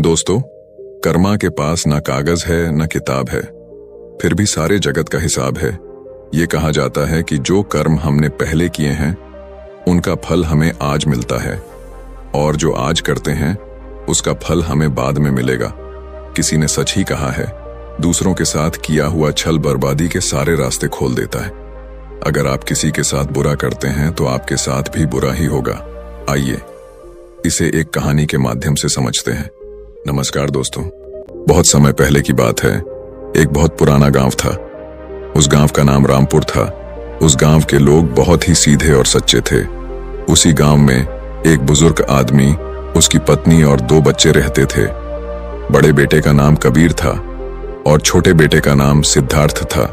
दोस्तों, कर्मा के पास ना कागज है न किताब है, फिर भी सारे जगत का हिसाब है। ये कहा जाता है कि जो कर्म हमने पहले किए हैं उनका फल हमें आज मिलता है, और जो आज करते हैं उसका फल हमें बाद में मिलेगा। किसी ने सच ही कहा है, दूसरों के साथ किया हुआ छल बर्बादी के सारे रास्ते खोल देता है। अगर आप किसी के साथ बुरा करते हैं तो आपके साथ भी बुरा ही होगा। आइए इसे एक कहानी के माध्यम से समझते हैं। नमस्कार दोस्तों, बहुत समय पहले की बात है। एक बहुत पुराना गांव था। उस गांव का नाम रामपुर था। उस गांव के लोग बहुत ही सीधे और सच्चे थे। उसी गांव में एक बुजुर्ग आदमी, उसकी पत्नी और 2 बच्चे रहते थे। बड़े बेटे का नाम कबीर था और छोटे बेटे का नाम सिद्धार्थ था।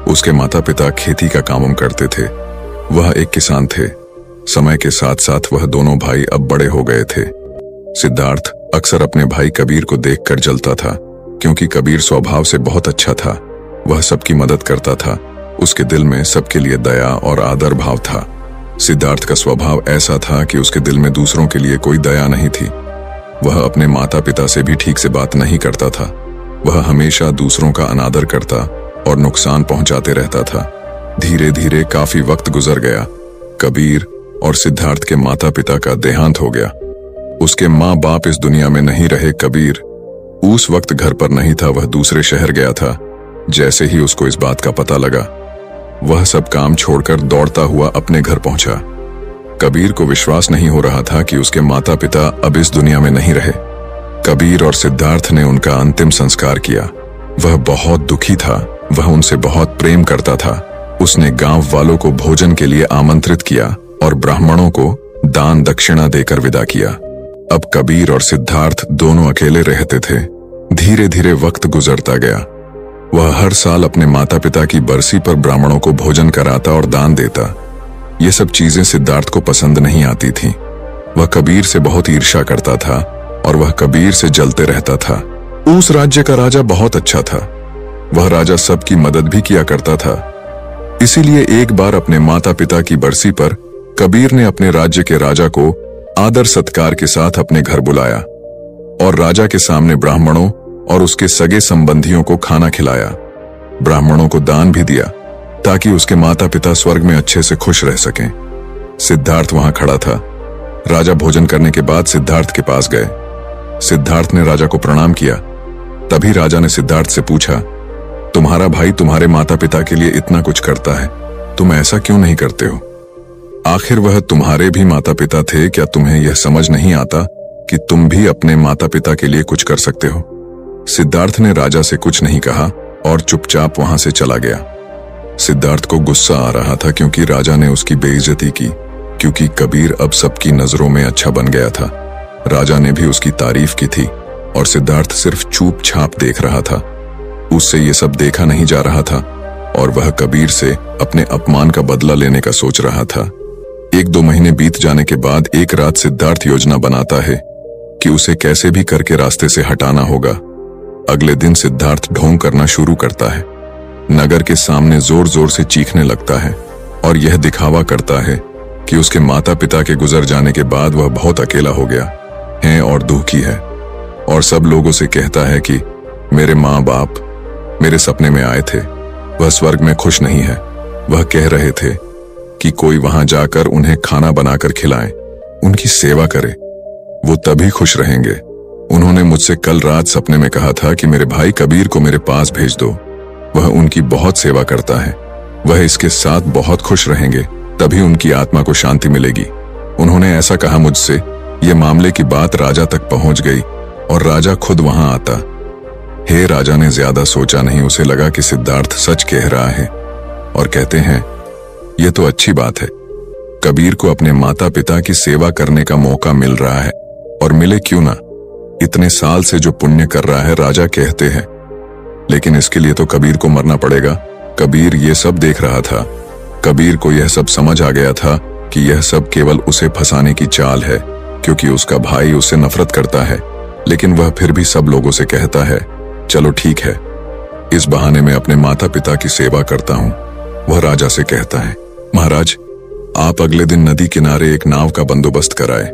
उसके माता पिता खेती का काम करते थे। वह एक किसान थे। समय के साथ साथ वह दोनों भाई अब बड़े हो गए थे। सिद्धार्थ अक्सर अपने भाई कबीर को देखकर जलता था, क्योंकि कबीर स्वभाव से बहुत अच्छा था। वह सबकी मदद करता था। उसके दिल में सबके लिए दया और आदर भाव था। सिद्धार्थ का स्वभाव ऐसा था कि उसके दिल में दूसरों के लिए कोई दया नहीं थी। वह अपने माता पिता से भी ठीक से बात नहीं करता था। वह हमेशा दूसरों का अनादर करता और नुकसान पहुंचाते रहता था। धीरे धीरे काफी वक्त गुजर गया। कबीर और सिद्धार्थ के माता पिता का देहांत हो गया। उसके माँ बाप इस दुनिया में नहीं रहे। कबीर उस वक्त घर पर नहीं था, वह दूसरे शहर गया था। जैसे ही उसको इस बात का पता लगा, वह सब काम छोड़कर दौड़ता हुआ अपने घर पहुंचा। कबीर को विश्वास नहीं हो रहा था कि उसके माता पिता अब इस दुनिया में नहीं रहे। कबीर और सिद्धार्थ ने उनका अंतिम संस्कार किया। वह बहुत दुखी था। वह उनसे बहुत प्रेम करता था। उसने गांव वालों को भोजन के लिए आमंत्रित किया और ब्राह्मणों को दान दक्षिणा देकर विदा किया। अब कबीर और सिद्धार्थ दोनों अकेले रहते थे। धीरे धीरे वक्त गुजरता गया। वह हर साल अपने माता पिता की बरसी पर ब्राह्मणों को भोजन कराता और दान देता। ये सब चीजें सिद्धार्थ को पसंद नहीं आती थीं। वह कबीर से बहुत ईर्ष्या करता था और वह कबीर से जलते रहता था। उस राज्य का राजा बहुत अच्छा था। वह राजा सबकी मदद भी किया करता था। इसीलिए एक बार अपने माता पिता की बरसी पर कबीर ने अपने राज्य के राजा को आदर सत्कार के साथ अपने घर बुलाया और राजा के सामने ब्राह्मणों और उसके सगे संबंधियों को खाना खिलाया। ब्राह्मणों को दान भी दिया ताकि उसके माता पिता स्वर्ग में अच्छे से खुश रह सकें। सिद्धार्थ वहां खड़ा था। राजा भोजन करने के बाद सिद्धार्थ के पास गए। सिद्धार्थ ने राजा को प्रणाम किया। तभी राजा ने सिद्धार्थ से पूछा, तुम्हारा भाई तुम्हारे माता पिता के लिए इतना कुछ करता है, तुम ऐसा क्यों नहीं करते हो? आखिर वह तुम्हारे भी माता पिता थे। क्या तुम्हें यह समझ नहीं आता कि तुम भी अपने माता पिता के लिए कुछ कर सकते हो? सिद्धार्थ ने राजा से कुछ नहीं कहा और चुपचाप वहां से चला गया। सिद्धार्थ को गुस्सा आ रहा था क्योंकि राजा ने उसकी बेइज्जती की, क्योंकि कबीर अब सबकी नजरों में अच्छा बन गया था। राजा ने भी उसकी तारीफ की थी और सिद्धार्थ सिर्फ चुपचाप देख रहा था। उससे ये सब देखा नहीं जा रहा था और वह कबीर से अपने अपमान का बदला लेने का सोच रहा था। 1-2 महीने बीत जाने के बाद एक रात सिद्धार्थ योजना बनाता है कि उसे कैसे भी करके रास्ते से हटाना होगा। अगले दिन सिद्धार्थ ढोंग करना शुरू करता है। नगर के सामने जोर जोर से चीखने लगता है और यह दिखावा करता है कि उसके माता पिता के गुजर जाने के बाद वह बहुत अकेला हो गया है और दुखी है, और सब लोगों से कहता है कि मेरे माँ बाप मेरे सपने में आए थे, वह स्वर्ग में खुश नहीं है। वह कह रहे थे कि कोई वहां जाकर उन्हें खाना बनाकर खिलाए, उनकी सेवा करे, वो तभी खुश रहेंगे। उन्होंने मुझसे कल रात सपने में कहा था कि मेरे भाई कबीर को मेरे पास भेज दो, वह उनकी बहुत सेवा करता है, वह इसके साथ बहुत खुश रहेंगे, तभी उनकी आत्मा को शांति मिलेगी। उन्होंने ऐसा कहा मुझसे। ये मामले की बात राजा तक पहुंच गई और राजा खुद वहां आता। हे राजा ने ज्यादा सोचा नहीं। उसे लगा कि सिद्धार्थ सच कह रहा है और कहते हैं, यह तो अच्छी बात है। कबीर को अपने माता पिता की सेवा करने का मौका मिल रहा है, और मिले क्यों ना। इतने साल से जो पुण्य कर रहा है, राजा कहते हैं, लेकिन इसके लिए तो कबीर को मरना पड़ेगा। कबीर ये सब देख रहा था। कबीर को यह सब समझ आ गया था कि यह सब केवल उसे फंसाने की चाल है, क्योंकि उसका भाई उससे नफरत करता है। लेकिन वह फिर भी सब लोगों से कहता है, चलो ठीक है, इस बहाने में अपने माता पिता की सेवा करता हूं। वह राजा से कहता है, महाराज, आप अगले दिन नदी किनारे एक नाव का बंदोबस्त कराए।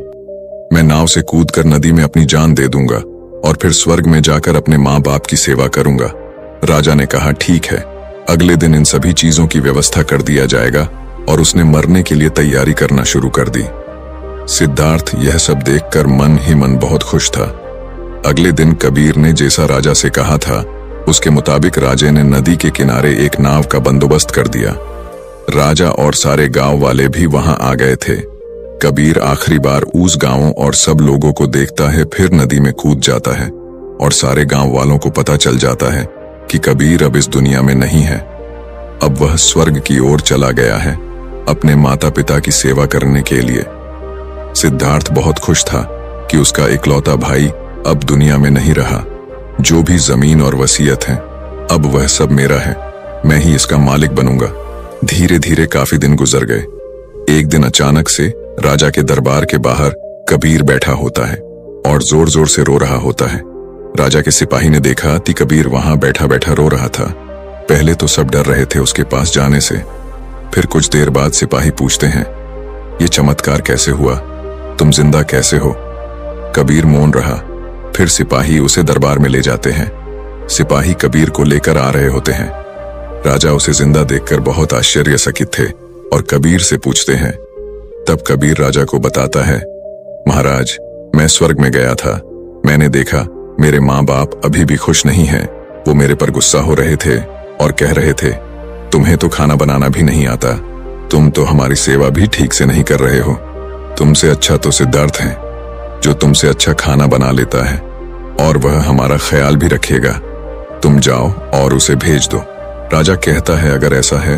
मैं नाव से कूदकर नदी में अपनी जान दे दूंगा और फिर स्वर्ग में जाकर अपने माँ बाप की सेवा करूंगा। राजा ने कहा, ठीक है। अगले दिन इन सभी चीजों की व्यवस्था कर दिया जाएगा और उसने मरने के लिए तैयारी करना शुरू कर दी। सिद्धार्थ यह सब देखकर मन ही मन बहुत खुश था। अगले दिन कबीर ने जैसा राजा से कहा था उसके मुताबिक राजे ने नदी के किनारे एक नाव का बंदोबस्त कर दिया। राजा और सारे गांव वाले भी वहां आ गए थे। कबीर आखिरी बार उस गांवों और सब लोगों को देखता है, फिर नदी में कूद जाता है और सारे गांव वालों को पता चल जाता है कि कबीर अब इस दुनिया में नहीं है। अब वह स्वर्ग की ओर चला गया है अपने माता पिता की सेवा करने के लिए। सिद्धार्थ बहुत खुश था कि उसका इकलौता भाई अब दुनिया में नहीं रहा। जो भी जमीन और वसीयत है अब वह सब मेरा है, मैं ही इसका मालिक बनूंगा। धीरे धीरे काफी दिन गुजर गए। एक दिन अचानक से राजा के दरबार के बाहर कबीर बैठा होता है और जोर जोर से रो रहा होता है। राजा के सिपाही ने देखा कि कबीर वहां बैठा बैठा रो रहा था। पहले तो सब डर रहे थे उसके पास जाने से। फिर कुछ देर बाद सिपाही पूछते हैं, ये चमत्कार कैसे हुआ? तुम जिंदा कैसे हो? कबीर मौन रहा। फिर सिपाही उसे दरबार में ले जाते हैं। सिपाही कबीर को लेकर आ रहे होते हैं। राजा उसे जिंदा देखकर बहुत आश्चर्यचकित थे और कबीर से पूछते हैं। तब कबीर राजा को बताता है, महाराज, मैं स्वर्ग में गया था। मैंने देखा मेरे माँ बाप अभी भी खुश नहीं हैं। वो मेरे पर गुस्सा हो रहे थे और कह रहे थे, तुम्हें तो खाना बनाना भी नहीं आता, तुम तो हमारी सेवा भी ठीक से नहीं कर रहे हो। तुमसे अच्छा तो सिद्धार्थ है जो तुमसे अच्छा खाना बना लेता है और वह हमारा ख्याल भी रखेगा। तुम जाओ और उसे भेज दो। राजा कहता है, अगर ऐसा है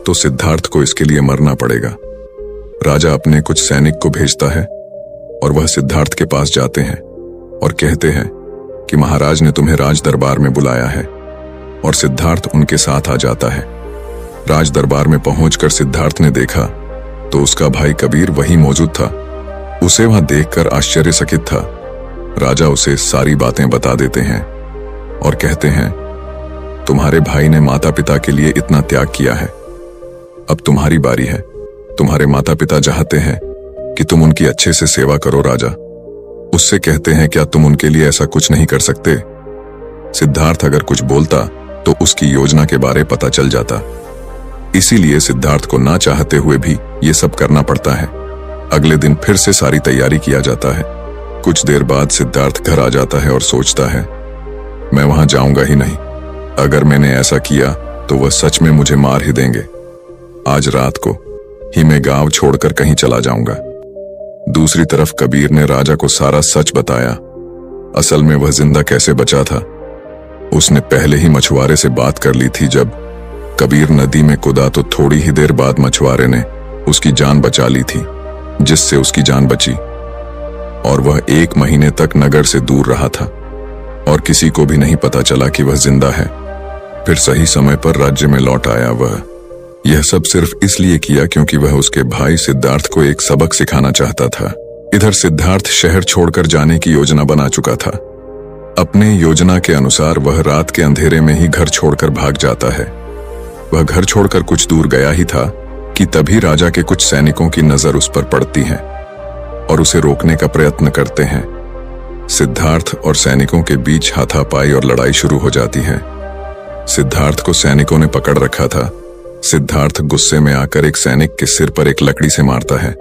तो सिद्धार्थ को इसके लिए मरना पड़ेगा। राजा अपने कुछ सैनिक को भेजता है और वह सिद्धार्थ के पास जाते हैं और कहते हैं कि महाराज ने तुम्हें राज दरबार में बुलाया है। और सिद्धार्थ उनके साथ आ जाता है। राज दरबार में पहुंचकर सिद्धार्थ ने देखा तो उसका भाई कबीर वहीं मौजूद था। उसे वहां देखकर आश्चर्यचकित था। राजा उसे सारी बातें बता देते हैं और कहते हैं, तुम्हारे भाई ने माता पिता के लिए इतना त्याग किया है, अब तुम्हारी बारी है। तुम्हारे माता पिता चाहते हैं कि तुम उनकी अच्छे से सेवा करो। राजा उससे कहते हैं, क्या तुम उनके लिए ऐसा कुछ नहीं कर सकते? सिद्धार्थ अगर कुछ बोलता तो उसकी योजना के बारे पता चल जाता। इसीलिए सिद्धार्थ को ना चाहते हुए भी ये सब करना पड़ता है। अगले दिन फिर से सारी तैयारी किया जाता है। कुछ देर बाद सिद्धार्थ घर आ जाता है और सोचता है, मैं वहां जाऊंगा ही नहीं। अगर मैंने ऐसा किया तो वह सच में मुझे मार ही देंगे। आज रात को ही मैं गांव छोड़कर कहीं चला जाऊंगा। दूसरी तरफ कबीर ने राजा को सारा सच बताया। असल में वह जिंदा कैसे बचा था, उसने पहले ही मछुआरे से बात कर ली थी। जब कबीर नदी में कूदा तो थोड़ी ही देर बाद मछुआरे ने उसकी जान बचा ली थी, जिससे उसकी जान बची और वह 1 महीने तक नगर से दूर रहा था और किसी को भी नहीं पता चला कि वह जिंदा है। फिर सही समय पर राज्य में लौट आया। वह यह सब सिर्फ इसलिए किया क्योंकि वह उसके भाई सिद्धार्थ को एक सबक सिखाना चाहता था। इधर सिद्धार्थ शहर छोड़कर जाने की योजना बना चुका था। अपने योजना के अनुसार वह रात के अंधेरे में ही घर छोड़कर भाग जाता है। वह घर छोड़कर कुछ दूर गया ही था कि तभी राजा के कुछ सैनिकों की नजर उस पर पड़ती है और उसे रोकने का प्रयत्न करते हैं। सिद्धार्थ और सैनिकों के बीच हाथापाई और लड़ाई शुरू हो जाती है। सिद्धार्थ को सैनिकों ने पकड़ रखा था। सिद्धार्थ गुस्से में आकर एक सैनिक के सिर पर एक लकड़ी से मारता है।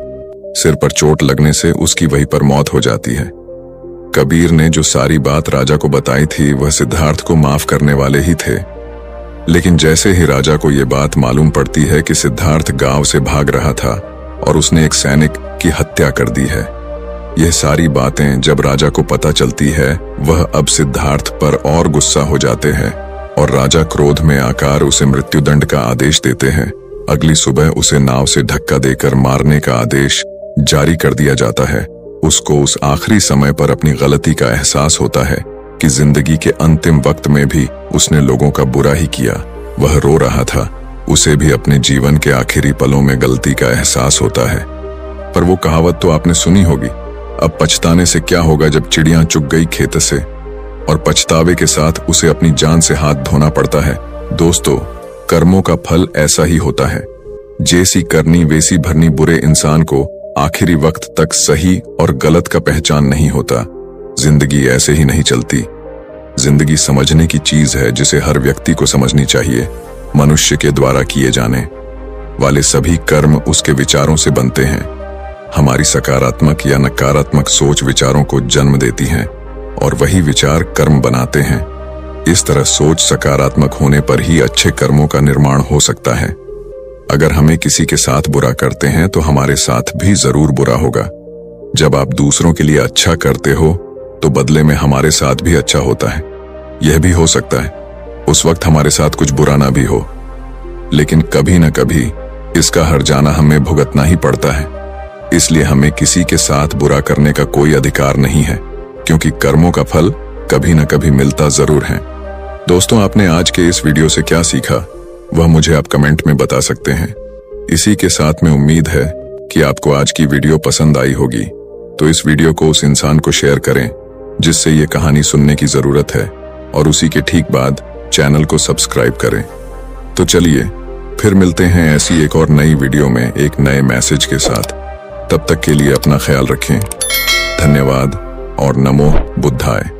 सिर पर चोट लगने से उसकी वहीं पर मौत हो जाती है। कबीर ने जो सारी बात राजा को बताई थी वह सिद्धार्थ को माफ करने वाले ही थे, लेकिन जैसे ही राजा को यह बात मालूम पड़ती है कि सिद्धार्थ गांव से भाग रहा था और उसने एक सैनिक की हत्या कर दी है, यह सारी बातें जब राजा को पता चलती है वह अब सिद्धार्थ पर और गुस्सा हो जाते हैं और राजा क्रोध में आकर उसे मृत्युदंड का आदेश देते हैं। अगली सुबह उसे नाव से धक्का देकर मारने का आदेश जारी कर दिया जाता है। उसको उस आखिरी समय पर अपनी गलती का एहसास होता है कि जिंदगी के अंतिम वक्त में भी उसने लोगों का बुरा ही किया। वह रो रहा था। उसे भी अपने जीवन के आखिरी पलों में गलती का एहसास होता है। पर वो कहावत तो आपने सुनी होगी, अब पछताने से क्या होगा जब चिड़ियां चुग गई खेत से, और पछतावे के साथ उसे अपनी जान से हाथ धोना पड़ता है। दोस्तों, कर्मों का फल ऐसा ही होता है। जैसी करनी वैसी भरनी। बुरे इंसान को आखिरी वक्त तक सही और गलत का पहचान नहीं होता। जिंदगी ऐसे ही नहीं चलती। जिंदगी समझने की चीज है जिसे हर व्यक्ति को समझनी चाहिए। मनुष्य के द्वारा किए जाने वाले सभी कर्म उसके विचारों से बनते हैं। हमारी सकारात्मक या नकारात्मक सोच विचारों को जन्म देती हैं और वही विचार कर्म बनाते हैं। इस तरह सोच सकारात्मक होने पर ही अच्छे कर्मों का निर्माण हो सकता है। अगर हमें किसी के साथ बुरा करते हैं तो हमारे साथ भी जरूर बुरा होगा। जब आप दूसरों के लिए अच्छा करते हो तो बदले में हमारे साथ भी अच्छा होता है। यह भी हो सकता है उस वक्त हमारे साथ कुछ बुरा ना भी हो, लेकिन कभी न कभी इसका हर्जाना हमें भुगतना ही पड़ता है। इसलिए हमें किसी के साथ बुरा करने का कोई अधिकार नहीं है, क्योंकि कर्मों का फल कभी न कभी मिलता जरूर है। दोस्तों, आपने आज के इस वीडियो से क्या सीखा वह मुझे आप कमेंट में बता सकते हैं। इसी के साथ में उम्मीद है कि आपको आज की वीडियो पसंद आई होगी, तो इस वीडियो को उस इंसान को शेयर करें जिससे ये कहानी सुनने की जरूरत है, और उसी के ठीक बाद चैनल को सब्सक्राइब करें। तो चलिए फिर मिलते हैं ऐसी एक और नई वीडियो में एक नए मैसेज के साथ। तब तक के लिए अपना ख्याल रखें। धन्यवाद और नमो बुद्धाय।